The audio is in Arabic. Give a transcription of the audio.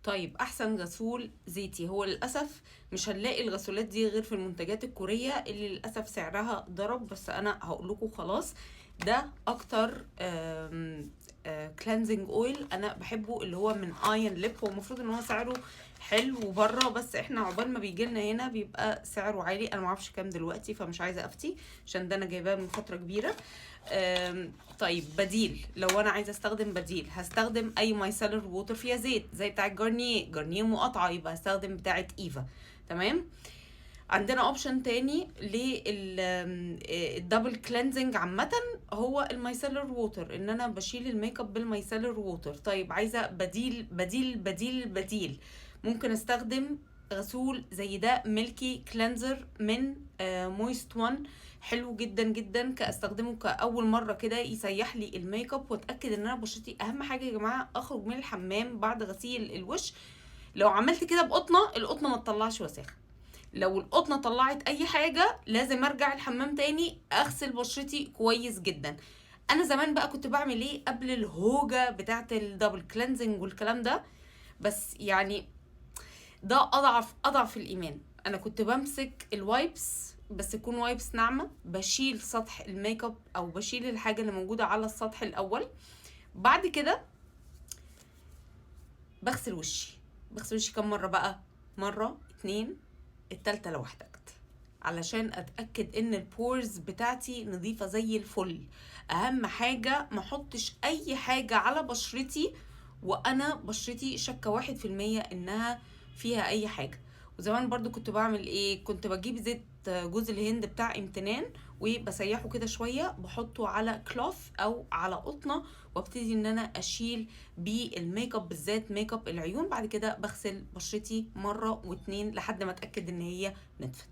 طيب احسن غسول زيتي، هو للاسف مش هنلاقي الغسولات دي غير في المنتجات الكورية اللي للاسف سعرها ضرب، بس انا هقول لكم خلاص ده اكتر كلانزنج اويل انا بحبه، اللي هو من ايون ليب. هو المفروض ان هو سعره حلو بره، بس احنا عقبال ما بيجي لنا هنا بيبقى سعره عالي. انا ما اعرفش كام دلوقتي فمش عايزه افتي عشان ده انا جايباه من فتره كبيره. طيب بديل، لو انا عايزه استخدم بديل هستخدم اي مايسيلر ووتر فيها زيت زي بتاع جارنيه مقاطعه، يبقى هستخدم بتاعه ايفا. تمام. عندنا اوبشن تاني للدبل كلينزنج عامه، هو المايسيلر ووتر، ان انا بشيل الميك اب بالمايسيلر ووتر. طيب عايزه بديل بديل بديل بديل، ممكن استخدم غسول زي ده ميلكي كلينزر من مويست وان. حلو جدا جدا، كاستخدمه كاول مره كده يسيح لي الميك اب واتاكد ان انا بشرتي. اهم حاجه يا جماعه اخرج من الحمام بعد غسيل الوش، لو عملت كده بقطنه القطنه ما تطلعش وساخه. لو القطنه طلعت اي حاجه لازم ارجع الحمام تاني اغسل بشرتي كويس جدا. انا زمان بقى كنت بعمل ايه قبل الهوجه بتاعه الدبل كلينزنج والكلام ده، بس يعني ده اضعف الايمان. انا كنت بمسك الوايبس، بس تكون وايبس ناعمه، بشيل سطح الميك اب او بشيل الحاجه اللي موجوده على السطح الاول، بعد كده بغسل وشي كم مره بقى؟ مره، اتنين، التالتة لو احتجت، علشان اتاكد ان البورز بتاعتي نظيفه زي الفل. اهم حاجه ما احطش اي حاجه على بشرتي وانا بشرتي شاكه 1% انها فيها اي حاجه. وزمان برضو كنت بعمل ايه، كنت بجيب زيت جوز الهند بتاع امتنان وبسيحه كده شويه، بحطه على كلوث او على قطنه، وابتدي ان انا اشيل بيه الميك اب، بالذات ميك اب العيون. بعد كده بغسل بشرتي مره واتنين لحد ما اتاكد ان هي نتفت.